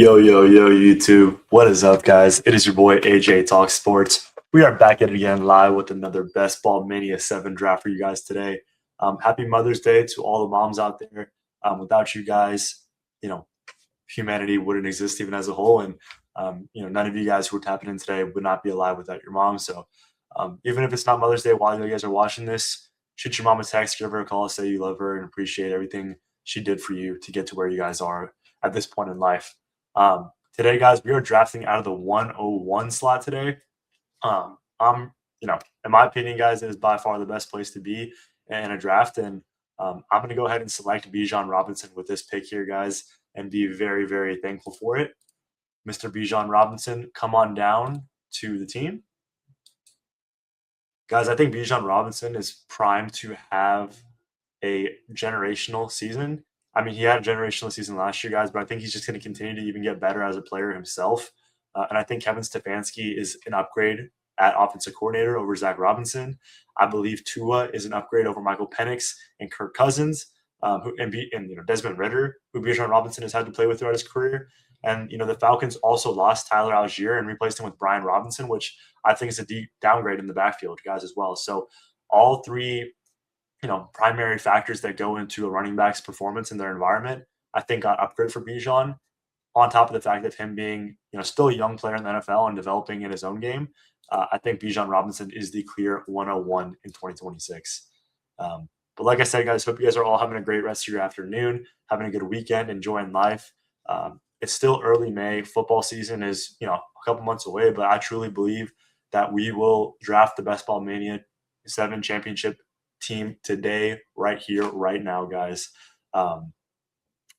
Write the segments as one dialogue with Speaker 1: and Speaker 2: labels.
Speaker 1: Yo, YouTube. What is up, guys? It is your boy AJ Talk Sports. We are back at it again live with another Best Ball Mania 7 draft for you guys today. Happy Mother's Day to all the moms out there. Without you guys, humanity wouldn't exist even as a whole. And, none of you guys who are tapping in today would not be alive without your mom. So even if it's not Mother's Day while you guys are watching this, shoot your mom a text, give her a call, say you love her and appreciate everything she did for you to get to where you guys are at this point in life. Today, guys, we are drafting out of the 101 slot today. In my opinion, guys, it is by far the best place to be in a draft. And I'm going to go ahead and select Bijan Robinson with this pick here, guys, and be very, very thankful for it. Mr. Bijan Robinson, come on down to the team. Guys, I think Bijan Robinson is primed to have a generational season. I mean, he had a generational season last year, guys, but I think he's just going to continue to even get better as a player himself. And I think Kevin Stefanski is an upgrade at offensive coordinator over Zach Robinson. I believe Tua is an upgrade over Michael Penix and Kirk Cousins, Desmond Ridder, who Bijan Robinson has had to play with throughout his career. And, the Falcons also lost Tyler Algier and replaced him with Brian Robinson, which I think is a deep downgrade in the backfield, guys, as well. So all three primary factors that go into a running back's performance in their environment, I think got upgraded for Bijan, on top of the fact of him being, still a young player in the NFL and developing in his own game. I think Bijan Robinson is the clear 101 in 2026. But like I said, guys, hope you guys are all having a great rest of your afternoon, having a good weekend, enjoying life. It's still early May. Football season is, a couple months away, but I truly believe that we will draft the Best Ball Mania 7 championship team today, right here, right now, guys. We're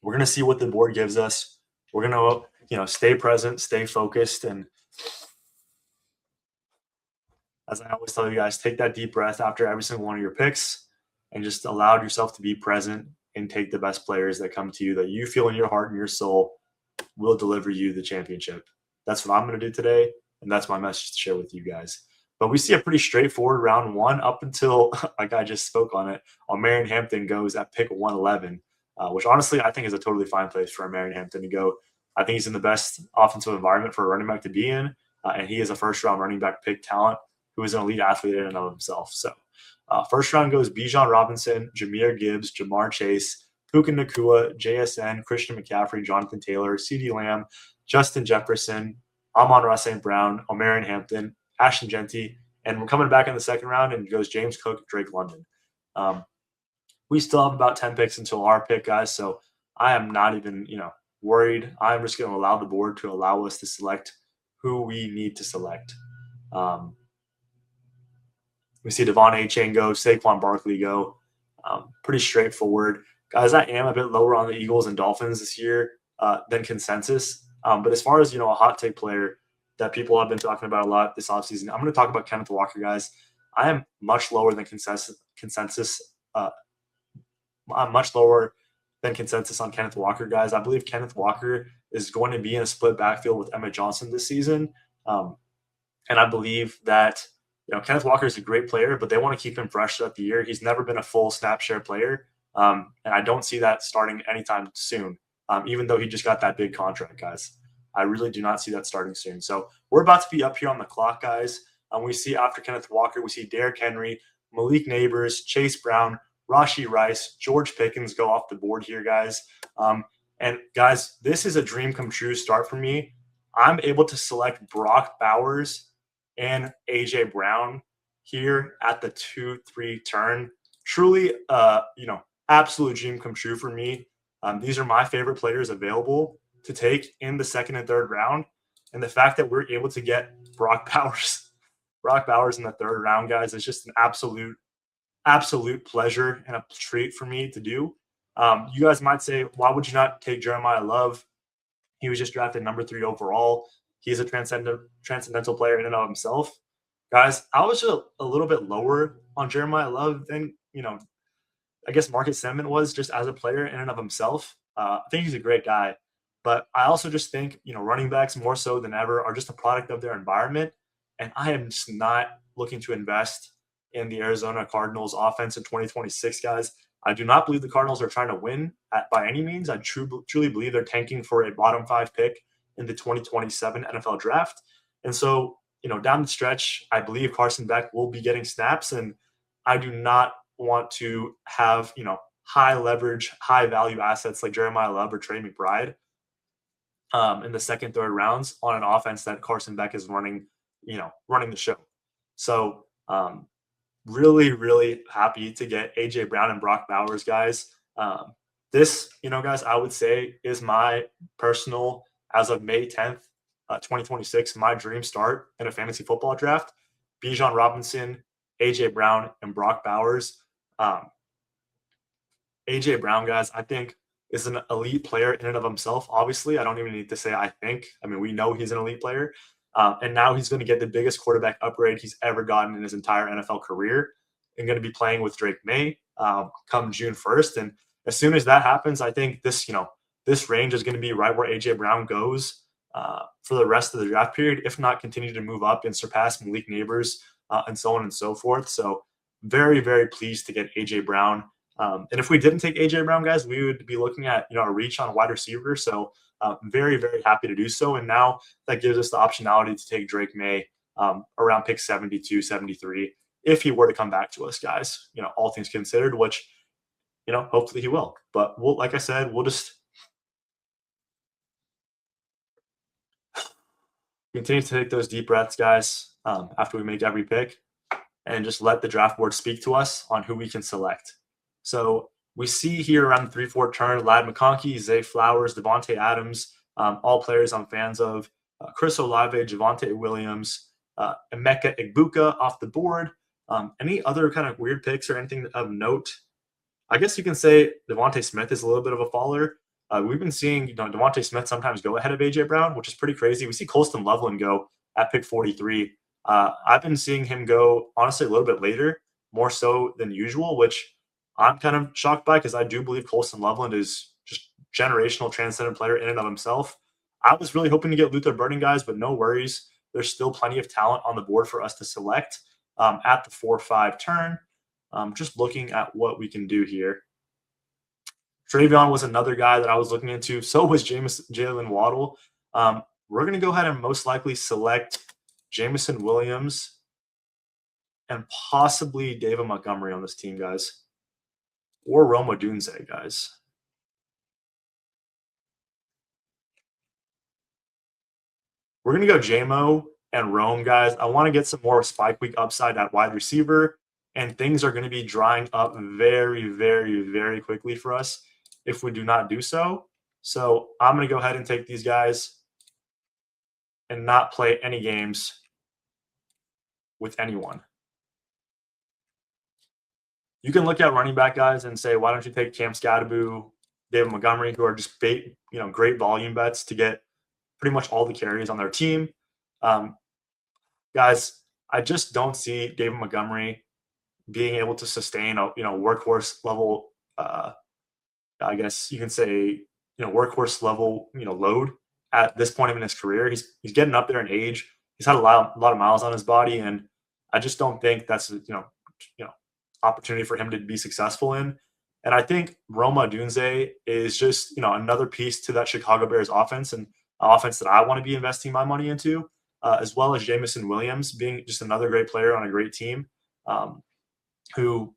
Speaker 1: going to see what the board gives us. We're going to, stay present, stay focused. And as I always tell you guys, take that deep breath after every single one of your picks and just allow yourself to be present and take the best players that come to you that you feel in your heart and your soul will deliver you the championship. That's what I'm going to do today. And that's my message to share with you guys. But we see a pretty straightforward round one up until, like I just spoke on it, Marion Hampton goes at pick 111, which honestly I think is a totally fine place for Marion Hampton to go. I think he's in the best offensive environment for a running back to be in, and he is a first-round running back pick talent who is an elite athlete in and of himself. So first round goes Bijan Robinson, Jahmyr Gibbs, Jamar Chase, Puka Nacua, JSN, Christian McCaffrey, Jonathan Taylor, CeeDee Lamb, Justin Jefferson, Amon-Ra St. Brown, O'Marion Hampton, Ashton Genty, and we're coming back in the second round and it goes James Cook, Drake London. We still have about 10 picks until our pick, guys, so I am not even, worried. I'm just going to allow the board to allow us to select who we need to select. We see Devon Achane go, Saquon Barkley go. Pretty straightforward. Guys, I am a bit lower on the Eagles and Dolphins this year than consensus. But as far as, a hot take player that people have been talking about a lot this offseason, I'm going to talk about Kenneth Walker, guys. I am much lower than consensus. I'm much lower than consensus on Kenneth Walker, guys. I believe Kenneth Walker is going to be in a split backfield with Emmett Johnson this season. And I believe that, Kenneth Walker is a great player, but they want to keep him fresh throughout the year. He's never been a full snap share player. And I don't see that starting anytime soon, even though he just got that big contract, guys. I really do not see that starting soon. So we're about to be up here on the clock, guys. We see after Kenneth Walker, we see Derrick Henry, Malik Neighbors, Chase Brown, Rashee Rice, George Pickens go off the board here, guys. And, guys, this is a dream come true start for me. I'm able to select Brock Bowers and A.J. Brown here at the 2-3 turn. Truly, absolute dream come true for me. These are my favorite players available to take in the second and third round. And the fact that we're able to get Brock Bowers in the third round, guys, is just an absolute pleasure and a treat for me to do. You guys might say, why would you not take Jeremiah Love? He was just drafted number 3 overall. He's a transcendental player in and of himself. Guys, I was just a little bit lower on Jeremiah Love than, I guess Marcus Simmons was just as a player in and of himself. I think he's a great guy. But I also just think, running backs more so than ever are just a product of their environment. And I am just not looking to invest in the Arizona Cardinals offense in 2026, guys. I do not believe the Cardinals are trying to win by any means. I truly believe they're tanking for a bottom 5 pick in the 2027 NFL draft. And so, down the stretch, I believe Carson Beck will be getting snaps, and I do not want to have, high leverage, high value assets like Jeremiah Love or Trey McBride in the second, third rounds on an offense that Carson Beck is running, running the show. So really, really happy to get AJ Brown and Brock Bowers, guys. This, guys, I would say is my personal, as of May 10th, 2026, my dream start in a fantasy football draft. Bijan Robinson, AJ Brown, and Brock Bowers. AJ Brown, guys, I think is an elite player in and of himself. Obviously, I don't even need to say I think. I mean, we know he's an elite player. And now he's going to get the biggest quarterback upgrade he's ever gotten in his entire NFL career and going to be playing with Drake May come June 1st. And as soon as that happens, I think this range is going to be right where AJ Brown goes for the rest of the draft period, if not continue to move up and surpass Malik Neighbors and so on and so forth. So very, very pleased to get AJ Brown. And if we didn't take AJ Brown, guys, we would be looking at a reach on a wide receiver. So very, very happy to do so. And now that gives us the optionality to take Drake May around pick 72, 73, if he were to come back to us, guys. All things considered, which hopefully he will. But like I said, we'll just continue to take those deep breaths, guys, after we make every pick, and just let the draft board speak to us on who we can select. So we see here around the 3-4 turn, Ladd McConkey, Zay Flowers, Devontae Adams, all players I'm fans of, Chris Olave, Javonte Williams, Emeka Egbuka off the board. Any other kind of weird picks or anything of note? I guess you can say Devontae Smith is a little bit of a faller. We've been seeing Devontae Smith sometimes go ahead of AJ Brown, which is pretty crazy. We see Colston Loveland go at pick 43. I've been seeing him go, honestly, a little bit later, more so than usual, which I'm kind of shocked by because I do believe Colston Loveland is just generational, transcendent player in and of himself. I was really hoping to get Luther Burden, guys, but no worries. There's still plenty of talent on the board for us to select at the 4-5 turn. Just looking at what we can do here. Travion was another guy that I was looking into. So was Jalen Waddle. We're going to go ahead and most likely select Jameson Williams and possibly David Montgomery on this team, guys. Or Rome Odunze, guys. We're going to go JMO and Rome, guys. I want to get some more spike week upside at wide receiver, and things are going to be drying up very, very, very quickly for us if we do not do so. So I'm going to go ahead and take these guys and not play any games with anyone. You can look at running back guys and say, why don't you take Cam Scadaboo, David Montgomery, who are just great volume bets to get pretty much all the carries on their team. Guys, I just don't see David Montgomery being able to sustain a workhorse level. I guess you can say workhorse level load at this point in his career. He's getting up there in age. He's had a lot of miles on his body, and I just don't think that's opportunity for him to be successful in. And I think Roma Odunze is just another piece to that Chicago Bears offense, and offense that I want to be investing my money into, as well as Jameson Williams being just another great player on a great team, who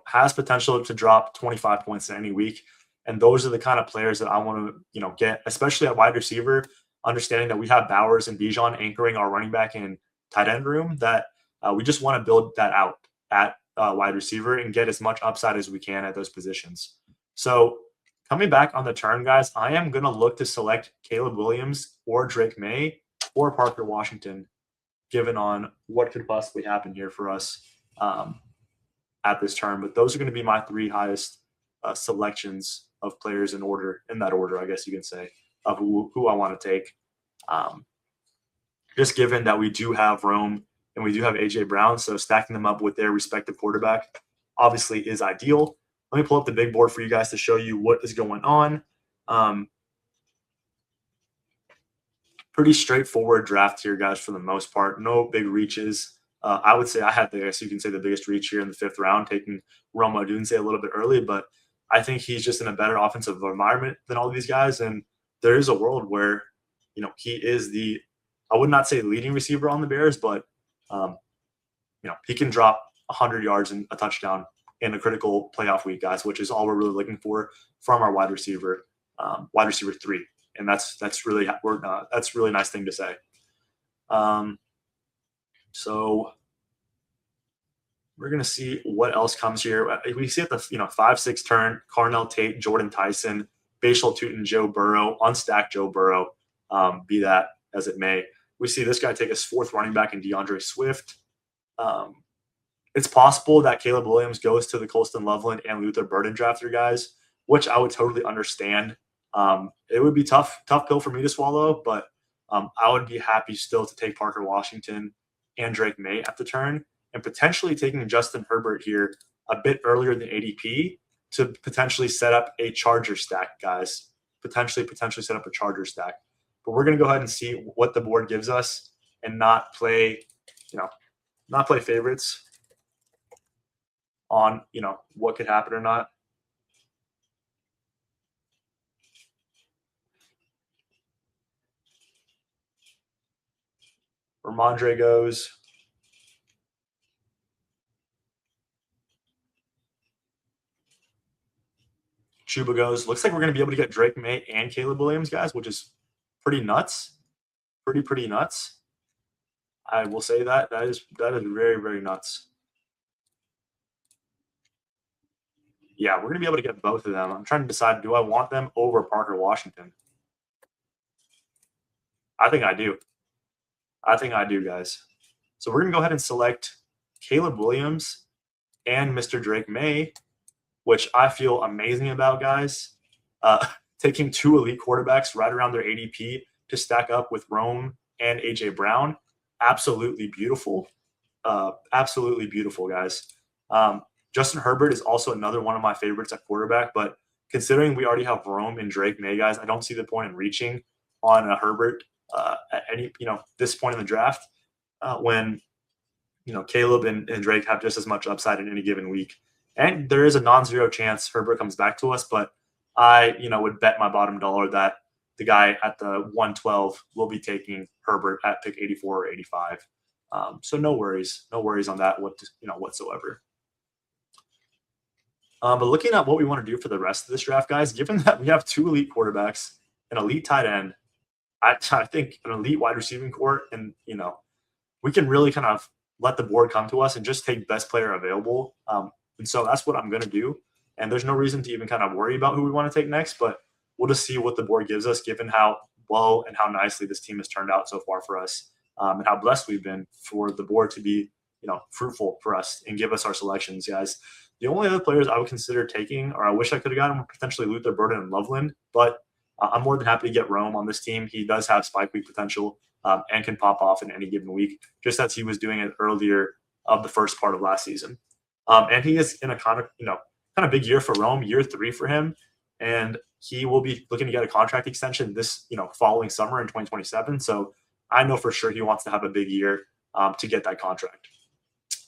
Speaker 1: has potential to drop 25 points in any week. And those are the kind of players that I want to get, especially at wide receiver, understanding that we have Bowers and Bijan anchoring our running back and tight end room, that we just want to build that out at wide receiver and get as much upside as we can at those positions. So coming back on the turn, guys, I am going to look to select Caleb Williams or Drake May or Parker Washington, given on what could possibly happen here for us at this turn. But those are going to be my three highest selections of players in that order, I guess you can say, of who I want to take. Just given that we do have Rome and we do have AJ Brown, so stacking them up with their respective quarterback obviously is ideal. Let me pull up the big board for you guys to show you what is going on. Pretty straightforward draft here, guys, for the most part. No big reaches. I would say I had the biggest reach here in the 5th round, taking Rome Odunze a little bit early, but I think he's just in a better offensive environment than all of these guys. And there is a world where, he is I would not say leading receiver on the Bears, but um, he can drop 100 yards and a touchdown in a critical playoff week, guys, which is all we're really looking for from our wide receiver 3, and that's really that's a really nice thing to say. So we're gonna see what else comes here. We see at the 5-6 turn, Carnell Tate, Jordan Tyson, Bashal Tootin, Joe Burrow, unstacked Joe Burrow. Be that as it may, we see this guy take his 4th running back in DeAndre Swift. It's possible that Caleb Williams goes to the Colston Loveland and Luther Burden drafter guys, which I would totally understand. It would be tough pill for me to swallow, but I would be happy still to take Parker Washington and Drake May at the turn, and potentially taking Justin Herbert here a bit earlier than ADP to potentially set up a Charger stack, guys. Potentially set up a Charger stack. But we're going to go ahead and see what the board gives us and not play favorites on, what could happen or not. Ramondre goes. Chuba goes. Looks like we're going to be able to get Drake May and Caleb Williams, guys, which is pretty nuts. Pretty nuts. I will say that is very, very nuts. Yeah, we're going to be able to get both of them. I'm trying to decide, do I want them over Parker Washington? I think I do. Guys. So we're going to go ahead and select Caleb Williams and Mr. Drake May, which I feel amazing about, guys. Taking 2 elite quarterbacks right around their ADP to stack up with Rome and A.J. Brown. Absolutely beautiful. Guys. Justin Herbert is also another one of my favorites at quarterback, but considering we already have Rome and Drake May, guys, I don't see the point in reaching on a Herbert at any, this point in the draft when, Caleb and Drake have just as much upside in any given week. And there is a non-zero chance Herbert comes back to us, but I, would bet my bottom dollar that the guy at the 112 will be taking Herbert at pick 84 or 85. So no worries on that whatsoever. But looking at what we want to do for the rest of this draft, guys, given that we have 2 elite quarterbacks, an elite tight end, I think an elite wide receiving core, and we can really kind of let the board come to us and just take best player available. And so that's what I'm going to do. And there's no reason to even kind of worry about who we want to take next, but we'll just see what the board gives us, given how well and how nicely this team has turned out so far for us, and how blessed we've been for the board to be, fruitful for us and give us our selections, guys. The only other players I would consider taking, or I wish I could have gotten, were potentially Luther Burden and Loveland, but I'm more than happy to get Rome on this team. He does have spike week potential and can pop off in any given week, just as he was doing it earlier of the first part of last season. And he is in a kind of big year for Rome, year 3 for him, and he will be looking to get a contract extension this following summer in 2027. So I know for sure he wants to have a big year to get that contract.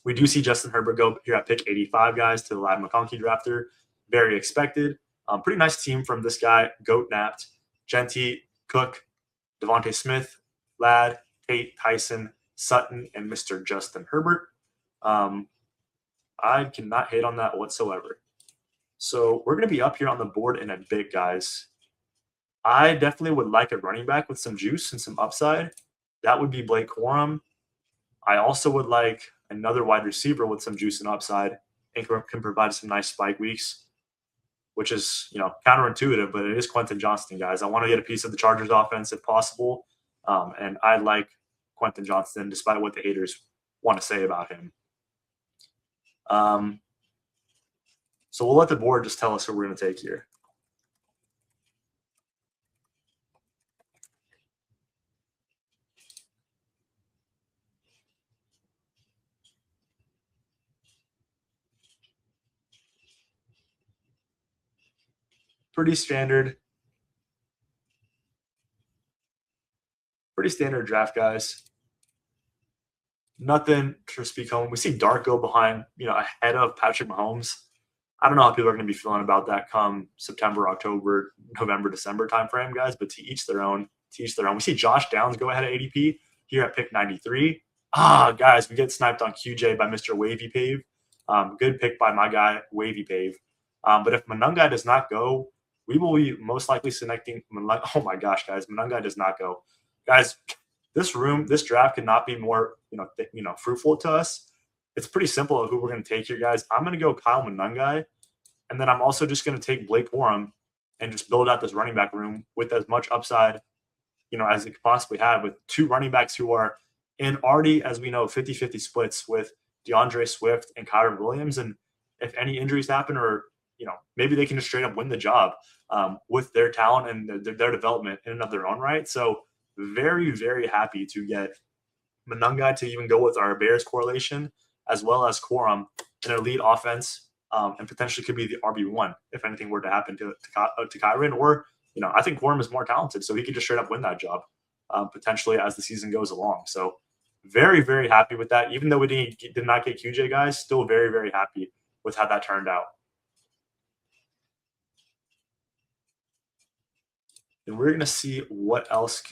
Speaker 1: We do see Justin Herbert go here at pick 85, guys, to the Ladd McConkey drafter. Very expected. Pretty nice team from this guy, Goat Napped, Genty, Cook, Devontae Smith, Ladd, Tate, Tyson, Sutton, and Mr. Justin Herbert. I cannot hate on that whatsoever. So we're going to be up here on the board in a bit, guys. I definitely would like a running back with some juice and some upside. That would be Blake Corum. I also would like another wide receiver with some juice and upside and can provide some nice spike weeks, which is, counterintuitive, but it is Quentin Johnston, guys. I want to get a piece of the Chargers offense if possible. And I like Quentin Johnston, despite what the haters want to say about him. So we'll let the board just tell us who we're going to take here. Pretty standard draft, guys. Nothing to speak home. We see Dart go behind, ahead of Patrick Mahomes. I don't know how people are going to be feeling about that come September, October, November, December timeframe, guys, but to each their own. teach their own. We see Josh Downs go ahead of ADP here at pick 93. Guys, we get sniped on QJ by Mr. Wavy Pave. Good pick by my guy, Wavy Pave. But if Manungai does not go, we will be most likely selecting. Oh my gosh, guys, Manungai does not go. Guys, this draft could not be more, fruitful to us. It's pretty simple who we're going to take here, guys. I'm going to go Kyle Manungai, and then I'm also just going to take Blake Corum and just build out this running back room with as much upside, as it could possibly have, with two running backs who are in already, as we know, 50-50 splits with DeAndre Swift and Kyron Williams. And if any injuries happen, or maybe they can just straight up win the job with their talent and their development in and of their own right. So very, very happy to get Manungai to even go with our Bears correlation, as well as Corum in their lead offense, and potentially could be the RB1 if anything were to happen to Kyron. Or, I think Corum is more talented, so he could just straight up win that job potentially as the season goes along. So very, very happy with that. Even though we did not get QJ, guys, still very, very happy with how that turned out. And we're going to see what else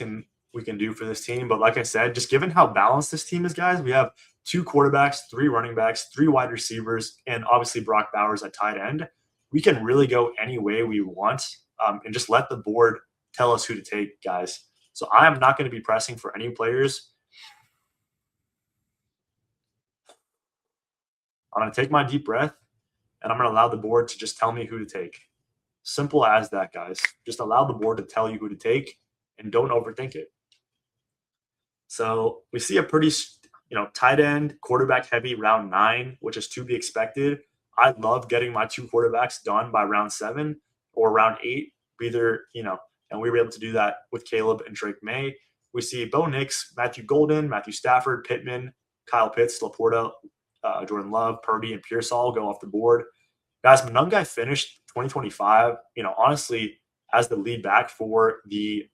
Speaker 1: we can do for this team. But like I said, just given how balanced this team is, guys, we have 2 quarterbacks, 3 running backs, 3 wide receivers, and obviously Brock Bowers at tight end. We can really go any way we want and just let the board tell us who to take, guys. So I am not going to be pressing for any players. I'm going to take my deep breath, and I'm going to allow the board to just tell me who to take. Simple as that, guys. Just allow the board to tell you who to take, and don't overthink it. So we see a pretty, tight end, quarterback heavy round 9, which is to be expected. I love getting my 2 quarterbacks done by round 7 or round 8, either, and we were able to do that with Caleb and Drake May. We see Bo Nix, Matthew Golden, Matthew Stafford, Pittman, Kyle Pitts, Laporta, Jordan Love, Purdy, and Pearsall go off the board. Guys, Manungai finished 2025, honestly, as the lead back for the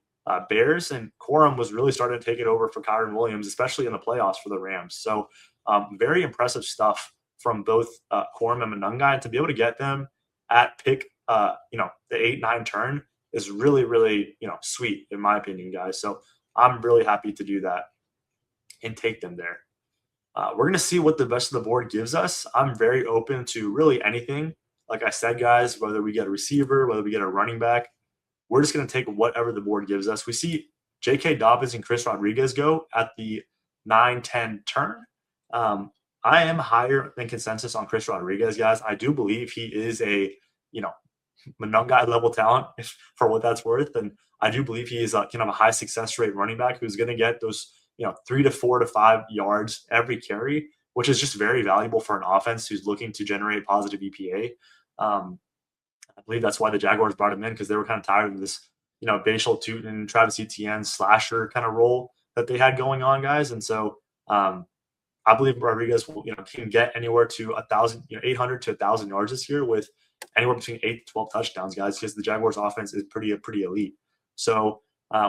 Speaker 1: Bears, and Corum was really starting to take it over for Kyron Williams, especially in the playoffs for the Rams. So very impressive stuff from both Corum and Manungai. To be able to get them at pick, the 8-9 turn is really, really, sweet in my opinion, guys. So I'm really happy to do that and take them there. We're going to see what the rest of the board gives us. I'm very open to really anything. Like I said, guys, whether we get a receiver, whether we get a running back, we're just going to take whatever the board gives us. We see J.K. Dobbins and Chris Rodriguez go at the 9-10 turn. I am higher than consensus on Chris Rodriguez, guys. I do believe he is a, Manungai level talent for what that's worth. And I do believe he is kind of a high success rate running back who's going to get those, 3 to 4 to 5 yards every carry, which is just very valuable for an offense who's looking to generate positive EPA. I believe that's why the Jaguars brought him in, because they were kind of tired of this, Bashal Tootin, Travis Etienne slasher kind of role that they had going on, guys. And so I believe Rodriguez will, can get anywhere to 1,000, 800 to 1,000 yards this year with anywhere between 8 to 12 touchdowns, guys, because the Jaguars offense is pretty elite. So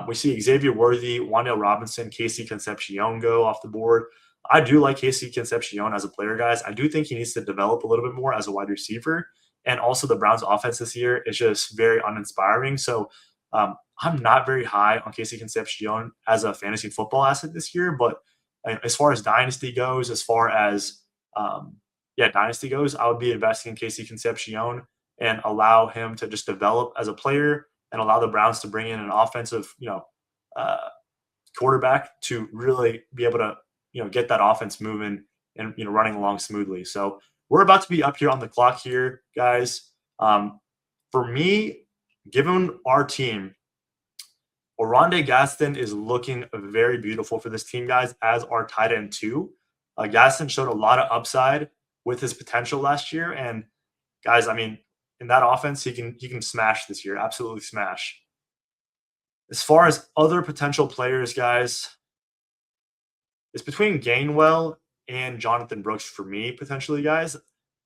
Speaker 1: we see Xavier Worthy, Wan'Dale Robinson, Casey Concepcion go off the board. I do like Casey Concepcion as a player, guys. I do think he needs to develop a little bit more as a wide receiver. And also the Browns offense this year is just very uninspiring. So I'm not very high on Casey Concepcion as a fantasy football asset this year. But as far as dynasty goes, dynasty goes, I would be investing in Casey Concepcion and allow him to just develop as a player and allow the Browns to bring in an offensive, quarterback to really be able to, get that offense moving and, running along smoothly. So we're about to be up here on the clock here, guys. For me, given our team, Oronde Gaston is looking very beautiful for this team, guys, as our tight end 2. Gaston showed a lot of upside with his potential last year. And, guys, I mean, in that offense, he can smash this year, absolutely smash. As far as other potential players, guys, it's between Gainwell and Jonathan Brooks for me, potentially, guys.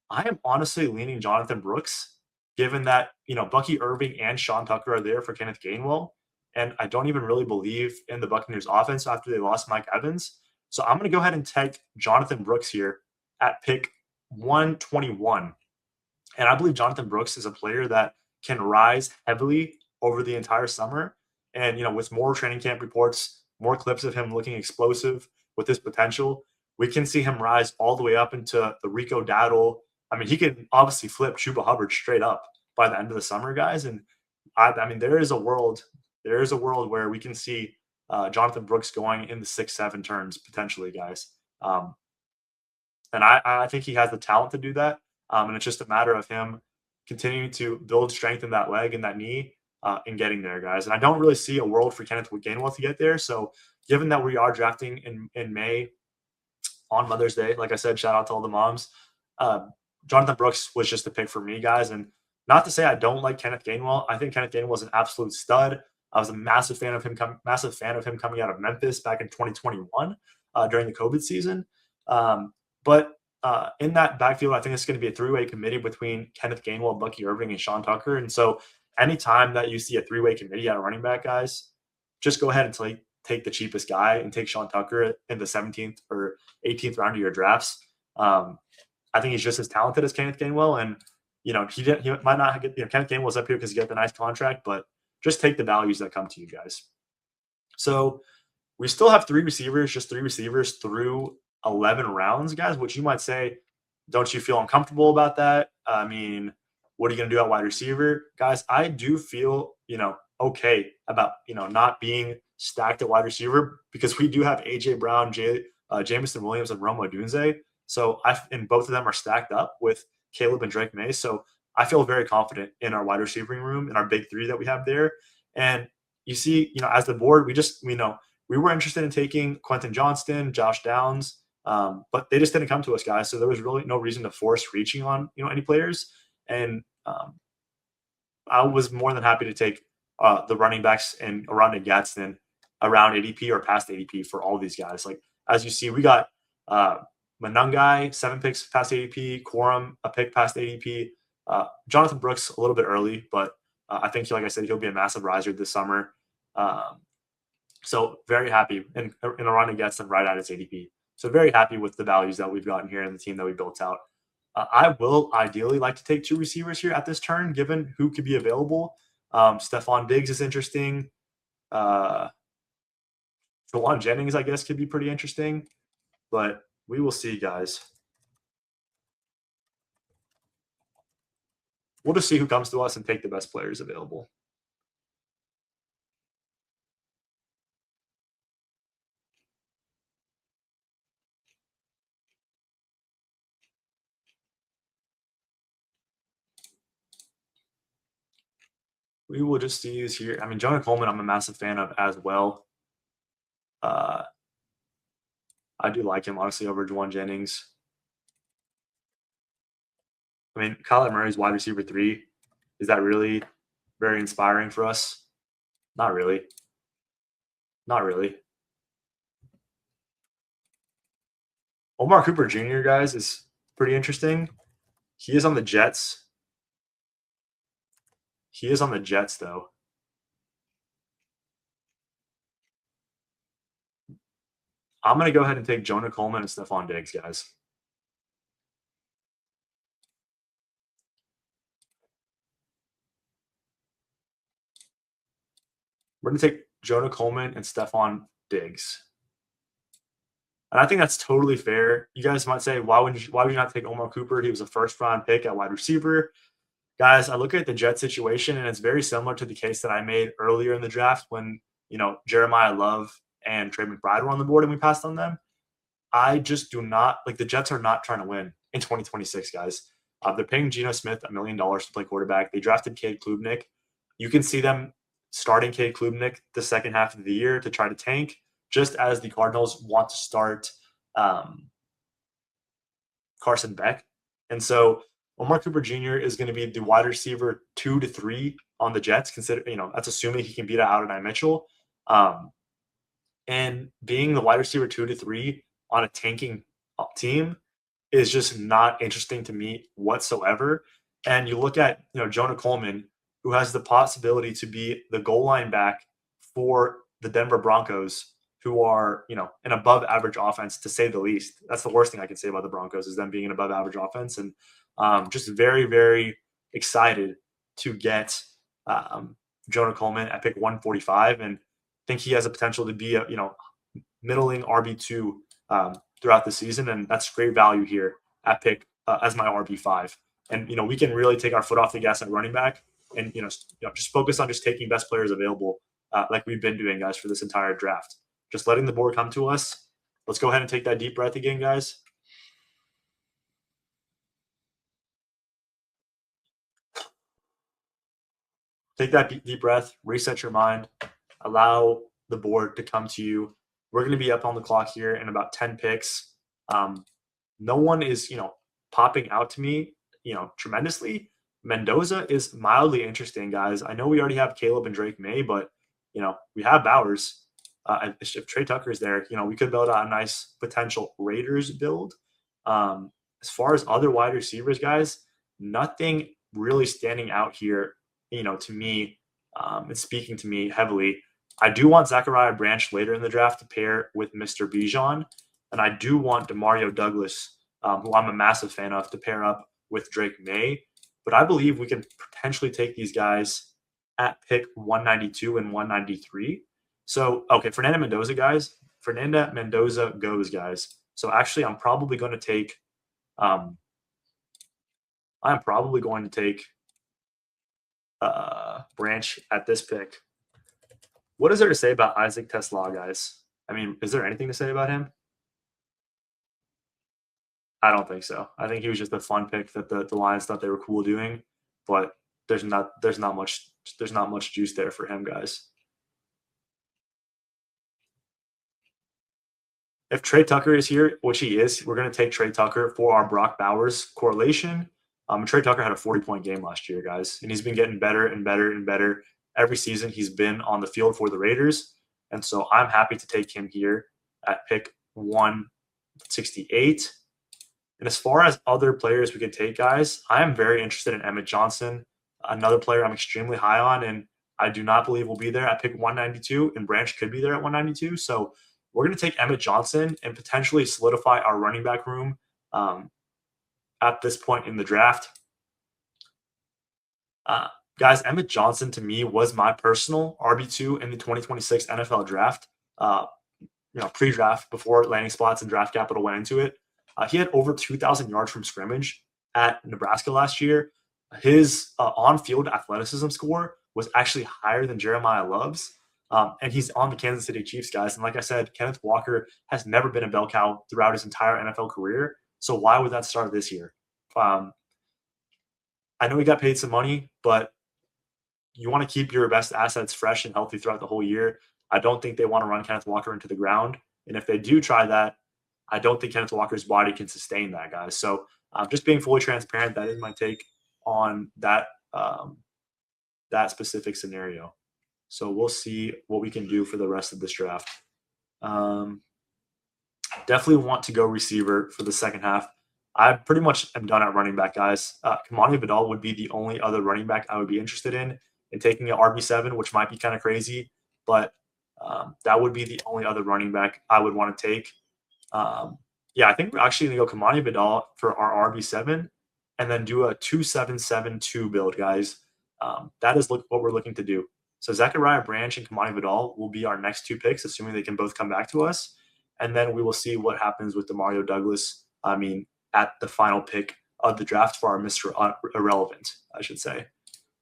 Speaker 1: I am honestly leaning Jonathan Brooks, given that, Bucky Irving and Sean Tucker are there for Kenneth Gainwell. And I don't even really believe in the Buccaneers offense after they lost Mike Evans. So I'm going to go ahead and take Jonathan Brooks here at pick 121. And I believe Jonathan Brooks is a player that can rise heavily over the entire summer. And, with more training camp reports, more clips of him looking explosive with his potential, we can see him rise all the way up into the Rico Daddle. I mean, he could obviously flip Chuba Hubbard straight up by the end of the summer, guys. And I mean, there is a world where we can see Jonathan Brooks going in the 6-7 turns potentially, guys. Um, and I think he has the talent to do that. And it's just a matter of him continuing to build strength in that leg and that knee and getting there, guys. And I don't really see a world for Kenneth Gainwell to get there. So given that we are drafting in May on Mother's Day, like I said, shout out to all the moms. Uh, Jonathan Brooks was just a pick for me, guys. And not to say I don't like Kenneth Gainwell. I think Kenneth Gainwell is an absolute stud. I was a massive fan of him. Massive fan of him coming out of Memphis back in 2021 during the COVID season. But in that backfield, I think it's going to be a three-way committee between Kenneth Gainwell, Bucky Irving, and Sean Tucker. And so anytime that you see a three-way committee at running back, guys, just go ahead and take the cheapest guy and take Sean Tucker in the 17th or 18th round of your drafts. I think he's just as talented as Kenneth Gainwell. And, he might not get, Kenneth Gainwell's up here because he got the nice contract, but just take the values that come to you guys. So we still have just three receivers through 11 rounds, guys, which you might say, don't you feel uncomfortable about that? I mean, what are you going to do at wide receiver? Guys, I do feel, okay about, not being stacked at wide receiver because we do have AJ Brown, Jameson Williams, and Rome Odunze. So and both of them are stacked up with Caleb and Drake May. So I feel very confident in our wide receiving room and our big three that we have there. And you see, as the board, we were interested in taking Quentin Johnston, Josh Downs, but they just didn't come to us, guys. So there was really no reason to force reaching on, any players. And I was more than happy to take the running backs and Aranda Gadsden around ADP or past ADP for all these guys. Like, as you see, we got Manungai, 7 picks past ADP, Quorum, a pick past ADP, Jonathan Brooks a little bit early, but I think, like I said, he'll be a massive riser this summer. So very happy. And Aranda Gadsden right at its ADP. So very happy with the values that we've gotten here and the team that we built out. I will ideally like to take 2 receivers here at this turn, given who could be available. Stephon Diggs is interesting. Jawan Jennings, I guess, could be pretty interesting. But we will see, guys. We'll just see who comes to us and take the best players available. We will just see who's here. I mean, Jonah Coleman, I'm a massive fan of as well. I do like him, honestly, over Juwan Jennings. I mean, Kyler Murray's wide receiver 3. Is that really very inspiring for us? Not really. Not really. Omar Cooper Jr., guys, is pretty interesting. He is on the Jets. Though. I'm going to go ahead and take Jonah Coleman and Stephon Diggs, guys. We're going to take Jonah Coleman and Stephon Diggs. And I think that's totally fair. You guys might say, why would you not take Omar Cooper? He was a first-round pick at wide receiver. Guys, I look at the Jet situation, and it's very similar to the case that I made earlier in the draft when, Jeremiah Love and Trey McBride were on the board and we passed on them. I just do not – the Jets are not trying to win in 2026, guys. They're paying Geno Smith $1 million to play quarterback. They drafted Cade Klubnik. You can see them starting Cade Klubnik the second half of the year to try to tank, just as the Cardinals want to start Carson Beck. And so Omar Cooper Jr. is going to be the wide receiver 2 to 3 on the Jets. That's assuming he can beat out Adonai Mitchell. And being the wide receiver 2 to 3 on a tanking team is just not interesting to me whatsoever. And you look at, Jonah Coleman, who has the possibility to be the goal line back for the Denver Broncos, who are, an above average offense, to say the least. That's the worst thing I can say about the Broncos, is them being an above average offense. And just very, very excited to get Jonah Coleman at pick 145, and think he has a potential to be a middling RB2 throughout the season, and that's great value here at pick as my RB5. And we can really take our foot off the gas at running back, and just focus on just taking best players available, like we've been doing, guys, for this entire draft. Just letting the board come to us. Let's go ahead and take that deep breath again, guys. Take that deep breath, reset your mind, allow the board to come to you. We're going to be up on the clock here in about 10 picks. No one is, popping out to me, tremendously. Mendoza is mildly interesting, guys. I know we already have Caleb and Drake May, but, we have Bowers. If Trey Tucker is there, we could build out a nice potential Raiders build. As far as other wide receivers, guys, nothing really standing out here, to me, and speaking to me heavily. I do want Zachariah Branch later in the draft to pair with Mr. Bijan, and I do want Demario Douglas, who I'm a massive fan of, to pair up with Drake May. But I believe we can potentially take these guys at pick 192 and 193. So, okay, Fernando Mendoza, guys. Fernando Mendoza goes, guys. So actually, I'm probably going to take Branch at this pick. What is there to say about Isaac Tesla, guys? I mean, is there anything to say about him? I don't think so. I think he was just a fun pick that the Lions thought they were cool doing, but there's not much juice there for him, guys. If Trey Tucker is here, which he is, we're going to take Trey Tucker for our Brock Bowers correlation. Trey Tucker had a 40-point game last year, guys, and he's been getting better and better and better every season he's been on the field for the Raiders. And so I'm happy to take him here at pick 168. And as far as other players we could take, guys, I am very interested in Emmett Johnson, another player I'm extremely high on, and I do not believe will be there at pick 192, and Branch could be there at 192. So we're going to take Emmett Johnson and potentially solidify our running back room at this point in the draft. Guys, Emmett Johnson to me was my personal RB2 in the 2026 NFL draft. Pre-draft, before landing spots and draft capital went into it. He had over 2,000 yards from scrimmage at Nebraska last year. His on-field athleticism score was actually higher than Jeremiah Love's. And he's on the Kansas City Chiefs, guys. And like I said, Kenneth Walker has never been a bell cow throughout his entire NFL career. So why would that start this year? I know he got paid some money, but you want to keep your best assets fresh and healthy throughout the whole year. I don't think they want to run Kenneth Walker into the ground. And if they do try that, I don't think Kenneth Walker's body can sustain that, guys. So just being fully transparent, that is my take on that that specific scenario. So we'll see what we can do for the rest of this draft. Definitely want to go receiver for the second half. I pretty much am done at running back, guys. Kamani Vidal would be the only other running back I would be interested in taking an RB7, which might be kind of crazy, but that would be the only other running back I would want to take. I think we're actually going to go Kamani Vidal for our RB7 and then do a 2-7-7-2 build, guys. That is what we're looking to do. So Zachariah Branch and Kamani Vidal will be our next two picks, assuming they can both come back to us. And then we will see what happens with Demario Douglas. At the final pick of the draft for our Mr. Irrelevant, I should say.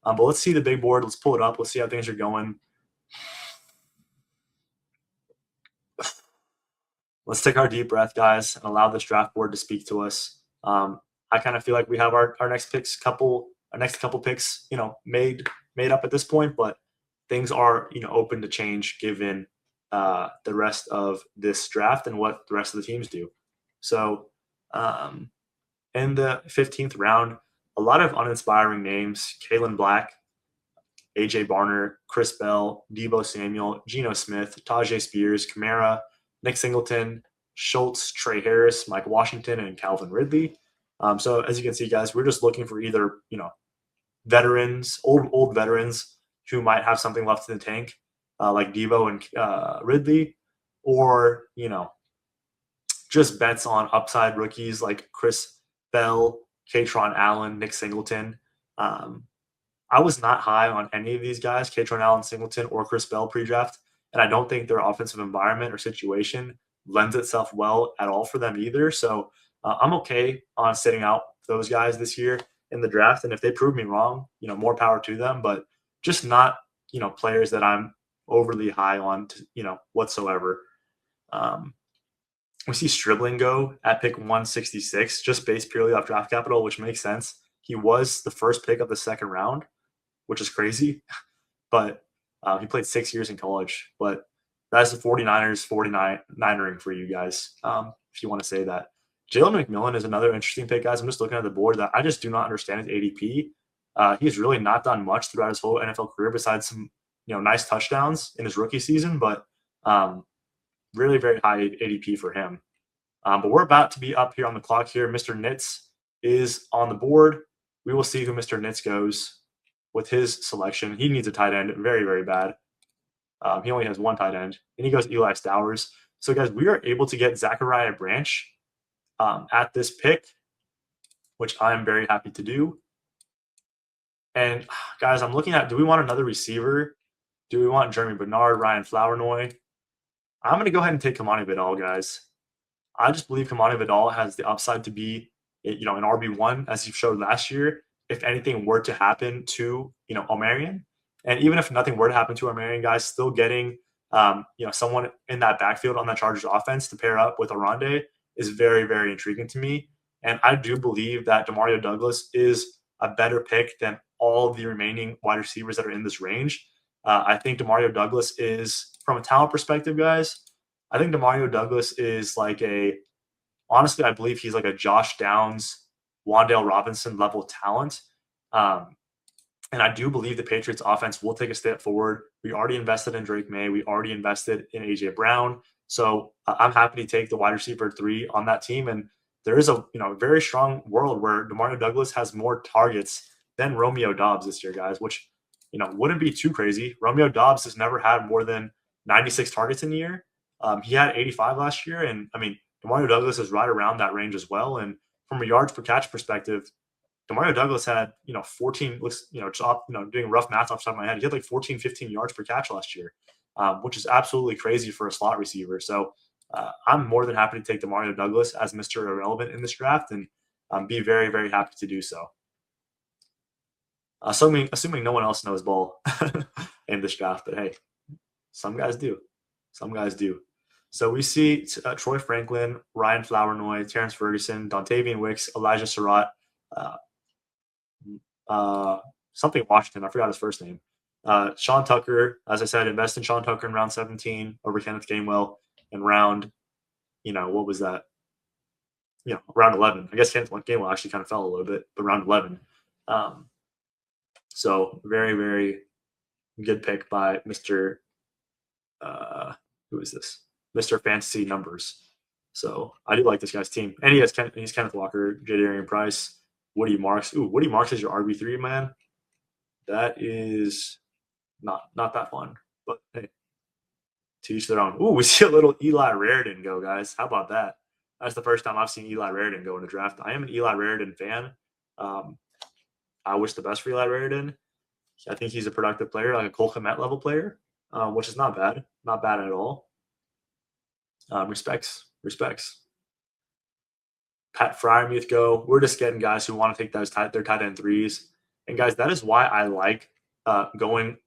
Speaker 1: But let's see the big board. Let's pull it up. Let's see how things are going. Let's take our deep breath, guys, and allow this draft board to speak to us. I kind of feel like we have our next couple picks, made up at this point, but things are, open to change given the rest of this draft and what the rest of the teams do. So in the 15th round, a lot of uninspiring names: Kalen Black, AJ Barner, Chris Bell, Deebo Samuel, Geno Smith, Tajay Spears, Kamara, Nick Singleton, Schultz, Trey Harris, Mike Washington, and Calvin Ridley. So as you can see, guys, we're just looking for either, veterans, old veterans who might have something left in the tank, like Deebo and Ridley, or, just bets on upside rookies like Chris Bell, Katron Allen, Nick Singleton. I was not high on any of these guys, Katron Allen Singleton or Chris Bell pre-draft, and I don't think their offensive environment or situation lends itself well at all for them either. So I'm okay on sitting out those guys this year in the draft, and if they prove me wrong, more power to them. But just not players that I'm overly high on, whatsoever. Um, we see Stribling go at pick 166, just based purely off draft capital, which makes sense. He was the first pick of the second round, which is crazy. But he played 6 years in college. But that's the 49ers 49ering for you guys, if you want to say that. Jalen McMillan is another interesting pick, guys. I'm just looking at the board that I just do not understand his ADP. He's really not done much throughout his whole NFL career besides some nice touchdowns in his rookie season, but really very high ADP for him. But we're about to be up here on the clock here. Mr. Nitz is on the board. We will see who Mr. Nitz goes with his selection. He needs a tight end very, very bad. He only has one tight end, and he goes Eli Stowers. So, guys, we are able to get Zachariah Branch at this pick, which I'm very happy to do. And, guys, I'm looking at, do we want another receiver? Do we want Jeremy Bernard, Ryan Flournoy? I'm going to go ahead and take Kamani Vidal, guys. I just believe Kamani Vidal has the upside to be, an RB1, as he showed last year, if anything were to happen to, Omarion. And even if nothing were to happen to Omarion, guys, still getting, someone in that backfield on that Chargers offense to pair up with Arande is very, very intriguing to me. And I do believe that Demario Douglas is a better pick than all of the remaining wide receivers that are in this range. I think Demario Douglas is, from a talent perspective, guys, I think Demario Douglas is honestly, I believe he's like a Josh Downs, Wan'Dale Robinson level talent. And I do believe the Patriots offense will take a step forward. We already invested in Drake May. We already invested in A.J. Brown. So I'm happy to take the wide receiver 3 on that team. And there is a very strong world where Demario Douglas has more targets than Romeo Doubs this year, guys, which wouldn't be too crazy. Romeo Doubs has never had more than 96 targets in a year. He had 85 last year, and Demario Douglas is right around that range as well. And from a yards per catch perspective, Demario Douglas had 14. Doing rough math off the top of my head, he had 14, 15 yards per catch last year, which is absolutely crazy for a slot receiver. So I'm more than happy to take Demario Douglas as Mr. Irrelevant in this draft, and be very, very happy to do so. Assuming no one else knows ball in this draft, but hey, some guys do. Some guys do. So we see Troy Franklin, Ryan Flournoy, Terrence Ferguson, Dontavian Wicks, Elijah Surratt, something Washington. I forgot his first name. Sean Tucker, as I said, invest in Sean Tucker in round 17 over Kenneth Gainwell in round, what was that? Round 11. I guess Kenneth Gainwell actually kind of fell a little bit, but round 11. So very, very good pick by Mr. Who is this? Mr. Fantasy Numbers. So I do like this guy's team. And he's Kenneth Walker, Jadarian Price, Woody Marks. Ooh, Woody Marks is your RB3, man. That is not that fun. But hey, to each their own. Ooh, we see a little Eli Raridan go, guys. How about that? That's the first time I've seen Eli Raridan go in a draft. I am an Eli Raridan fan. I wish the best for Eli Raridan. I think he's a productive player, like a Cole Kmet level player, which is not bad. Not bad at all. Respects. Pat Fryermuth go. We're just getting guys who want to take their tight end 3s. And guys, that is why I like going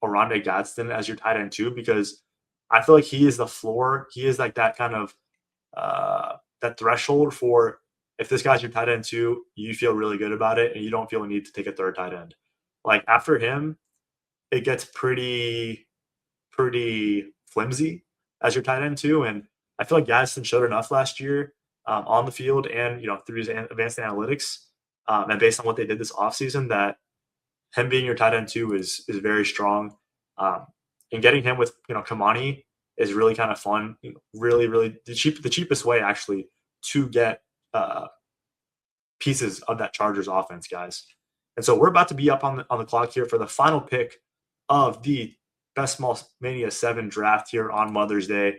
Speaker 1: Oronde Gadsden as your tight end 2, because I feel like he is the floor. He is like that kind of that threshold for, if this guy's your tight end 2, you feel really good about it and you don't feel a need to take a third tight end. Like after him, it gets pretty flimsy as your tight end 2. And I feel like Gadsden showed enough last year on the field and through his advanced analytics and based on what they did this offseason, that him being your tight end 2 is very strong. And getting him with Kamani is really kind of fun. Really, really the cheapest way actually to get pieces of that Chargers offense, guys. And so we're about to be up on the clock here for the final pick of the Best Ball Mania 7 draft here on Mother's Day.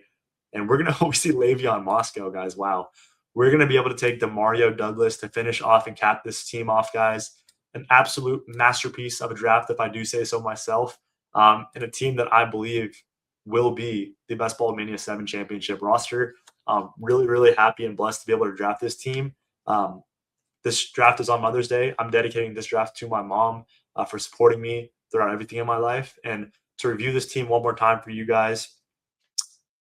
Speaker 1: And we're going to see Le'Veon Moscow, guys. Wow. We're going to be able to take Demario Douglas to finish off and cap this team off, guys. an absolute masterpiece of a draft, if I do say so myself, and a team that I believe will be the best Ball Mania 7 championship roster. Really, really happy and blessed to be able to draft this team. Um, this draft is on Mother's Day. I'm dedicating this draft to my mom for supporting me throughout everything in my life. And to review this team one more time for you guys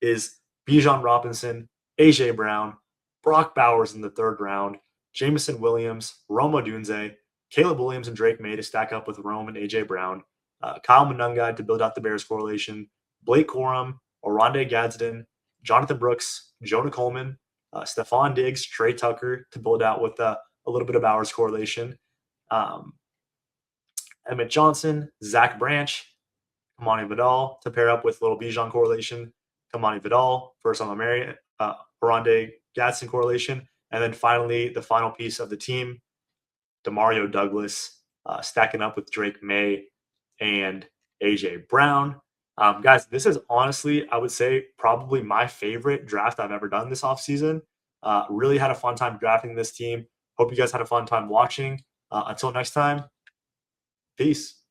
Speaker 1: is Bijan Robinson, AJ Brown, Brock Bowers in the third round, Jameson Williams, Rome Odunze, Caleb Williams, and Drake May to stack up with Rome and AJ Brown, Kyle Monungai to build out the Bears correlation, Blake Corum, Oronde Gadsden, Jonathan Brooks, Jonah Coleman, Stephon Diggs, Trey Tucker to build out with a little bit of Bowers correlation, um, Emmett Johnson, Zach Branch, Kamani Vidal to pair up with little Bijan correlation, Kamani Vidal, first on the Mary, Oronde Gadsden correlation, and then finally the final piece of the team, Demario Douglas, stacking up with Drake May and AJ Brown. Guys, this is honestly, I would say, probably my favorite draft I've ever done this offseason. Really had a fun time drafting this team. Hope you guys had a fun time watching. Until next time, peace.